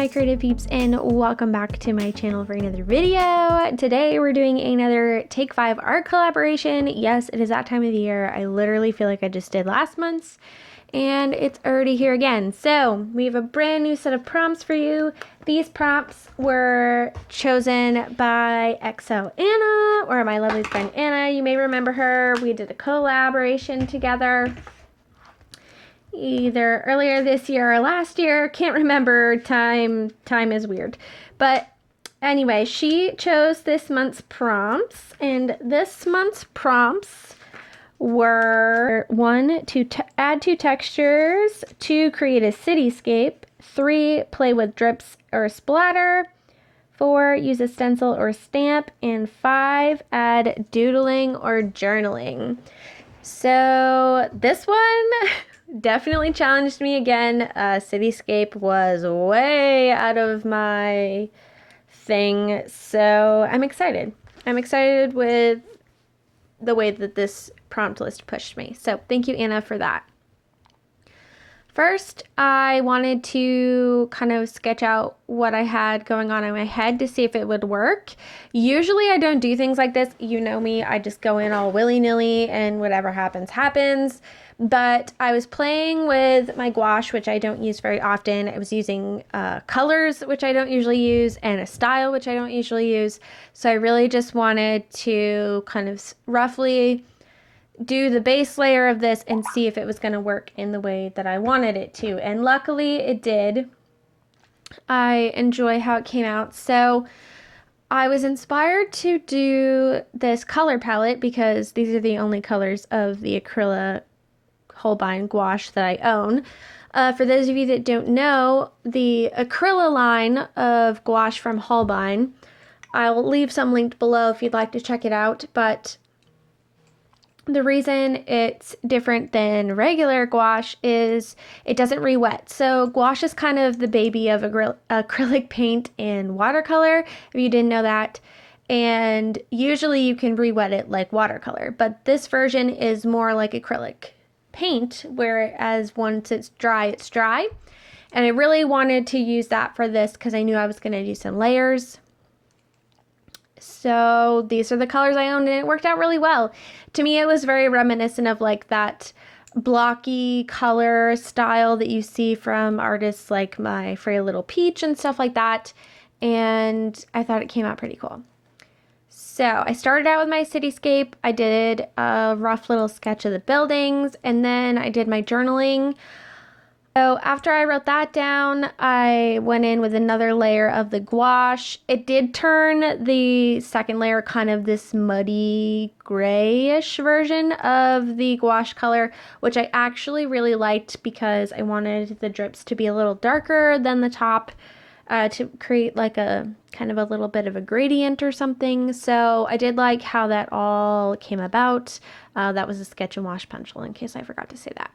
my creative peeps, and welcome back to my channel for another video. Today we're doing another Take 5 art collaboration. Yes, it is that time of the year. I literally feel like I just did last month's and it's already here again. So we have a brand new set of prompts for you. These prompts were chosen by XO Anna, or my lovely friend Anna. You may remember her. We did a collaboration together either earlier this year or last year. Can't remember. Time is weird. But anyway, she chose this month's prompts, and this month's prompts were 1, to add 2 textures, 2, create a cityscape, 3, play with drips or splatter, 4, use a stencil or stamp, and 5, add doodling or journaling. So this one definitely challenged me again. Cityscape was way out of my thing, so I'm excited. I'm excited with the way that this prompt list pushed me. So thank you, Anna, for that. First, I wanted to kind of sketch out what I had going on in my head to see if it would work. Usually I don't do things like this. You know me, I just go in all willy-nilly and whatever happens, happens. But I was playing with my gouache, which I don't use very often. I was using colors, which I don't usually use, and a style, which I don't usually use. So I really just wanted to kind of roughly do the base layer of this and see if it was going to work in the way that I wanted it to. And luckily it did. I enjoy how it came out. So I was inspired to do this color palette because these are the only colors of the acrylic Holbein gouache that I own. For those of you that don't know, the acrylic line of gouache from Holbein, I'll leave some linked below if you'd like to check it out, but the reason it's different than regular gouache is it doesn't re-wet. So gouache is kind of the baby of acrylic paint and watercolor, if you didn't know that. And usually you can re-wet it like watercolor, but this version is more like acrylic paint, whereas once it's dry, it's dry. And I really wanted to use that for this because I knew I was going to do some layers. So these are the colors I owned, and it worked out really well. To me, it was very reminiscent of like that blocky color style that you see from artists like my Frail Little Peach and stuff like that. And I thought it came out pretty cool. So I started out with my cityscape. I did a rough little sketch of the buildings, and then I did my journaling. So after I wrote that down, I went in with another layer of the gouache. It did turn the second layer kind of this muddy grayish version of the gouache color, which I actually really liked because I wanted the drips to be a little darker than the top, to create like a kind of a little bit of a gradient or something. So I did like how that all came about. That was a sketch and wash pencil, in case I forgot to say that.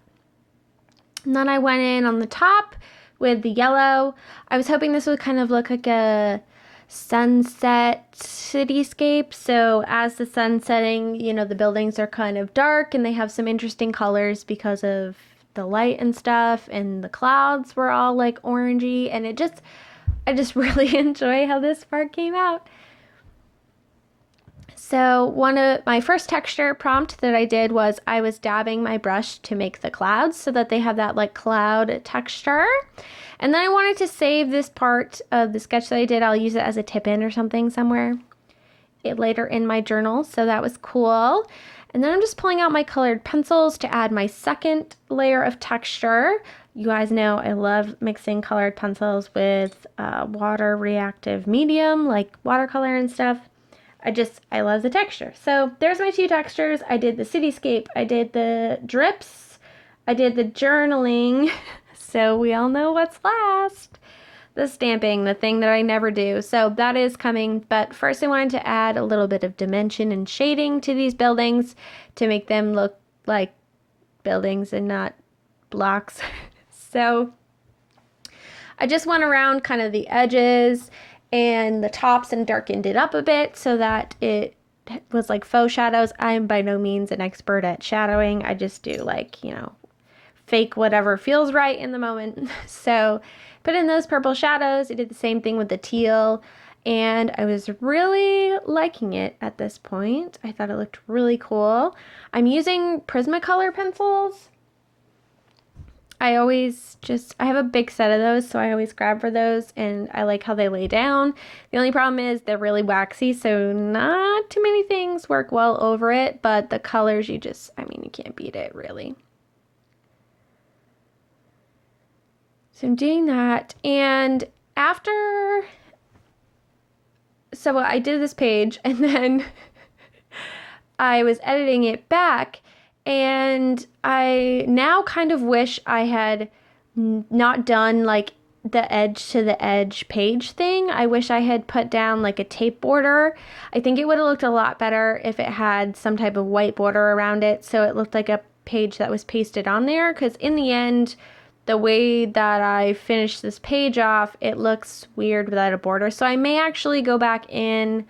And then I went in on the top with the yellow. I was hoping this would kind of look like a sunset cityscape. So as the sun's setting, you know, the buildings are kind of dark and they have some interesting colors because of the light and stuff, and the clouds were all like orangey, and I just really enjoy how this part came out. So one of my first texture prompt that I did was I was dabbing my brush to make the clouds so that they have that like cloud texture. And then I wanted to save this part of the sketch that I did. I'll use it as a tip-in or something somewhere later in my journal. So that was cool. And then I'm just pulling out my colored pencils to add my second layer of texture. You guys know I love mixing colored pencils with water reactive medium like watercolor and stuff. I love the texture. So there's my 2 textures. I did the cityscape, I did the drips, I did the journaling. So we all know what's last. The stamping, the thing that I never do. So that is coming. But first I wanted to add a little bit of dimension and shading to these buildings to make them look like buildings and not blocks. So I just went around kind of the edges and the tops and darkened it up a bit so that it was like faux shadows. I am by no means an expert at shadowing. I just do like, you know, fake whatever feels right in the moment. So put in those purple shadows. I did the same thing with the teal, and I was really liking it at this point. I thought it looked really cool. I'm using Prismacolor pencils. I have a big set of those, so I always grab for those, and I like how they lay down. The only problem is they're really waxy, so not too many things work well over it, but the colors, you can't beat it, really. So I'm doing that, and so I did this page, and then I was editing it back, and I now kind of wish I had not done like the edge to the edge page thing. I wish I had put down like a tape border. I think it would have looked a lot better if it had some type of white border around it, so it looked like a page that was pasted on there, because in the end, the way that I finished this page off, it looks weird without a border. So I may actually go back in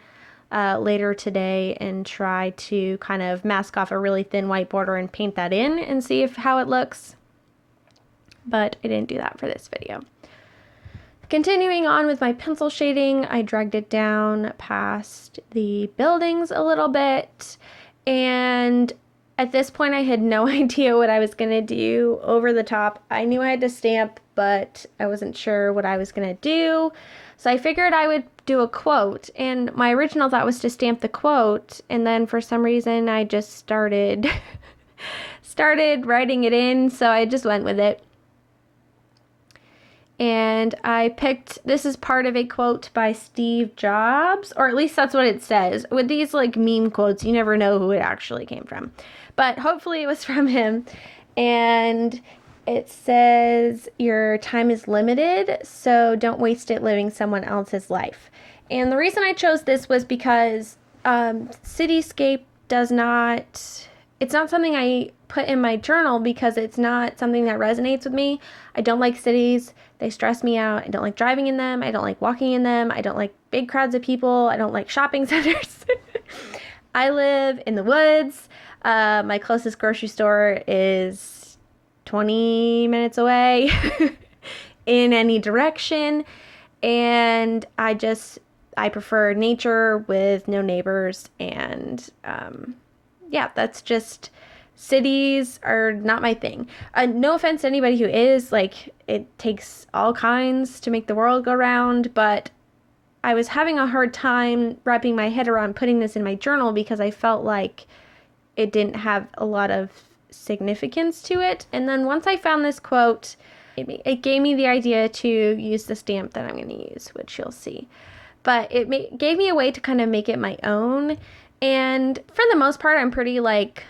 later today and try to kind of mask off a really thin white border and paint that in and see how it looks. But I didn't do that for this video. Continuing on with my pencil shading, I dragged it down past the buildings a little bit, and at this point I had no idea what I was going to do over the top. I knew I had to stamp, but I wasn't sure what I was going to do. So I figured I would do a quote, and my original thought was to stamp the quote, and then for some reason I just started writing it in, so I just went with it. And I picked, this is part of a quote by Steve Jobs, or at least that's what it says. With these like meme quotes, you never know who it actually came from. But hopefully it was from him. And it says, "Your time is limited, so don't waste it living someone else's life." And the reason I chose this was because Cityscape it's not something I put in my journal because it's not something that resonates with me. I don't like cities. They stress me out. I don't like driving in them. I don't like walking in them. I don't like big crowds of people. I don't like shopping centers. I live in the woods. My closest grocery store is 20 minutes away in any direction. And I prefer nature with no neighbors. And that's just, cities are not my thing. No offense to anybody who is, like, it takes all kinds to make the world go round, but I was having a hard time wrapping my head around putting this in my journal because I felt like it didn't have a lot of significance to it. And then once I found this quote, it gave me the idea to use the stamp that I'm going to use, which you'll see. But it gave me a way to kind of make it my own. And for the most part, I'm pretty, like,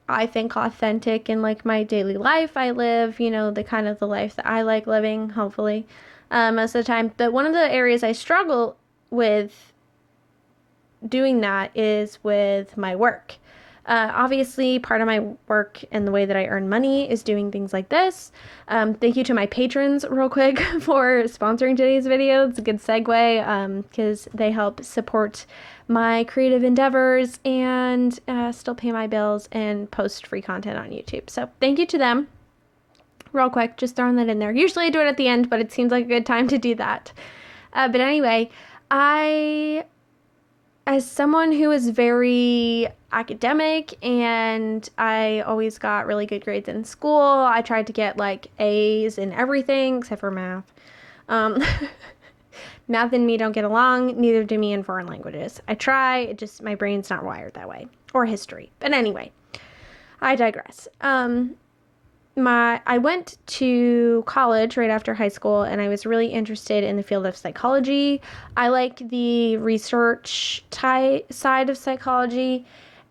I think authentic in, like, my daily life. I live, the kind of the life that I like living, hopefully, most of the time. But one of the areas I struggle with doing that is with my work. Obviously, part of my work and the way that I earn money is doing things like this. Thank you to my patrons real quick for sponsoring today's video. It's a good segue because they help support my creative endeavors and still pay my bills and post free content on YouTube. So thank you to them. Real quick, just throwing that in there. Usually I do it at the end, but it seems like a good time to do that. But anyway, as someone who is very academic and I always got really good grades in school, I tried to get like A's in everything except for math. Math and me don't get along, neither do me in foreign languages. I try, my brain's not wired that way. Or history. But anyway, I digress. I went to college right after high school, and I was really interested in the field of psychology. I like the research side of psychology,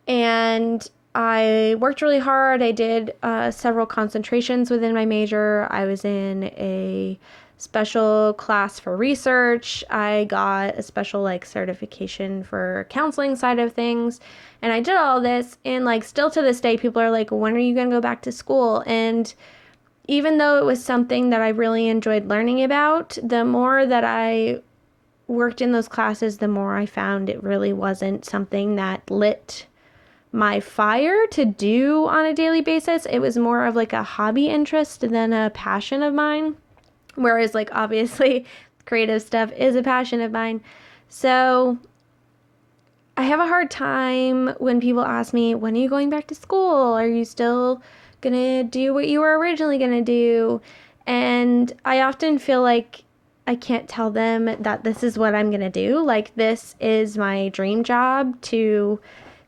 and I worked really hard. I did several concentrations within my major. I was in a special class for research. I got a special certification for counseling side of things. And I did all this, and still to this day, people are like, when are you going to go back to school? And even though it was something that I really enjoyed learning about, the more that I worked in those classes, the more I found it really wasn't something that lit my fire to do on a daily basis. It was more of like a hobby interest than a passion of mine. Whereas like obviously creative stuff is a passion of mine. So I have a hard time when people ask me, when are you going back to school? Are you still gonna do what you were originally gonna do? And I often feel like I can't tell them that this is what I'm gonna do. Like, this is my dream job, to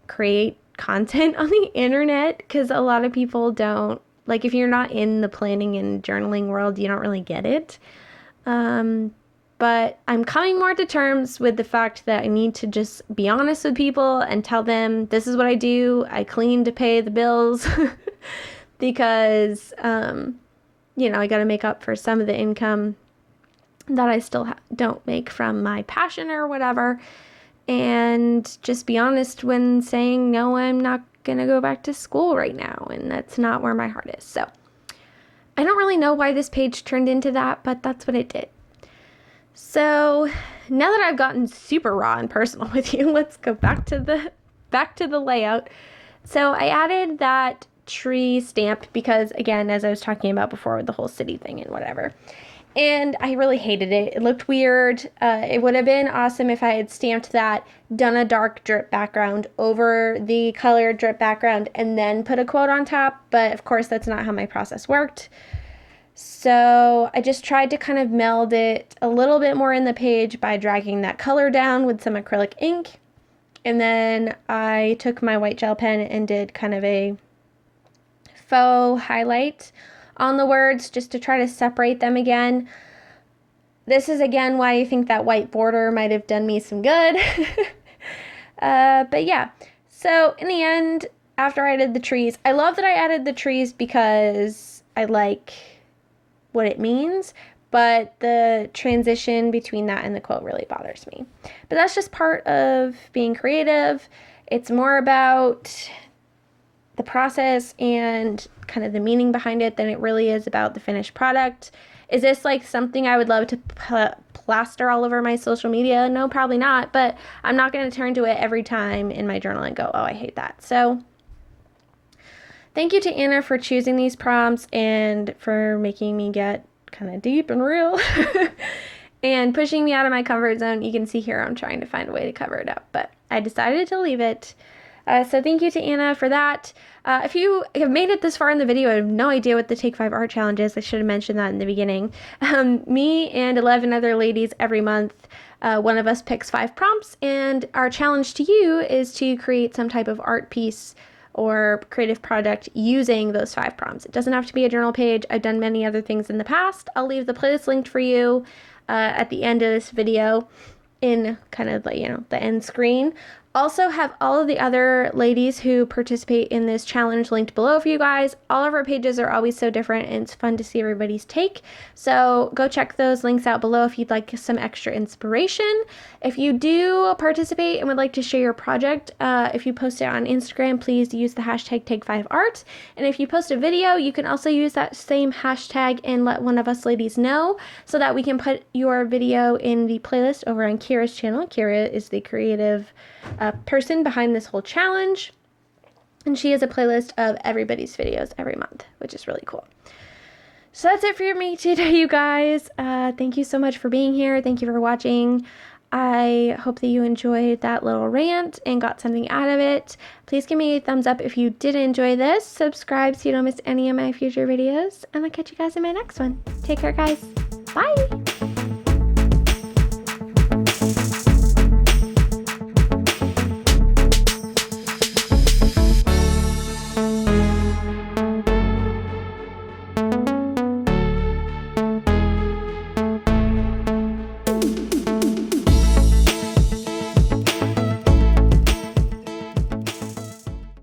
create content on the internet, because a lot of people don't, like, if you're not in the planning and journaling world, you don't really get it. But I'm coming more to terms with the fact that I need to just be honest with people and tell them this is what I do. I clean to pay the bills because, I got to make up for some of the income that I still don't make from my passion or whatever. And just be honest when saying, no, I'm not going to go back to school right now. And that's not where my heart is. So I don't really know why this page turned into that, but that's what it did. So now that I've gotten super raw and personal with you, let's go back to the layout. So I added that tree stamp because, again, as I was talking about before with the whole city thing and whatever, and I really hated it. It looked weird. It would have been awesome if I had stamped that, done a dark drip background over the colored drip background, and then put a quote on top. But of course, that's not how my process worked. So I just tried to kind of meld it a little bit more in the page by dragging that color down with some acrylic ink. And then I took my white gel pen and did kind of a faux highlight on the words just to try to separate them again. This is again why I think that white border might have done me some good. But yeah, so in the end, after I did the trees, I love that I added the trees because I like what it means, but the transition between that and the quote really bothers me. But that's just part of being creative. It's more about the process and kind of the meaning behind it than it really is about the finished product. Is this like something I would love to plaster all over my social media? No, probably not, but I'm not going to turn to it every time in my journal and go, oh, I hate that. So thank you to Anna for choosing these prompts and for making me get kind of deep and real and pushing me out of my comfort zone. You can see here I'm trying to find a way to cover it up, but I decided to leave it. So thank you to Anna for that. If you have made it this far in the video, I have no idea what the Take 5 Art Challenge is. I should have mentioned that in the beginning. Me and 11 other ladies every month, one of us picks 5 prompts, and our challenge to you is to create some type of art piece or creative product using those 5 prompts. It doesn't have to be a journal page. I've done many other things in the past. I'll leave the playlist linked for you at the end of this video in kind of like, the end screen. Also have all of the other ladies who participate in this challenge linked below for you guys. All of our pages are always so different, and it's fun to see everybody's take. So go check those links out below if you'd like some extra inspiration. If you do participate and would like to share your project, if you post it on Instagram, please use the hashtag Take5Art. And if you post a video, you can also use that same hashtag and let one of us ladies know so that we can put your video in the playlist over on Kira's channel. Kira is the creative person behind this whole challenge, and she has a playlist of everybody's videos every month, which is really cool. So that's it for me today, you guys. Thank you so much for being here. Thank you for watching. I hope that you enjoyed that little rant and got something out of it. Please give me a thumbs up if you did enjoy this. Subscribe so you don't miss any of my future videos, and I'll catch you guys in my next one. Take care, guys. Bye.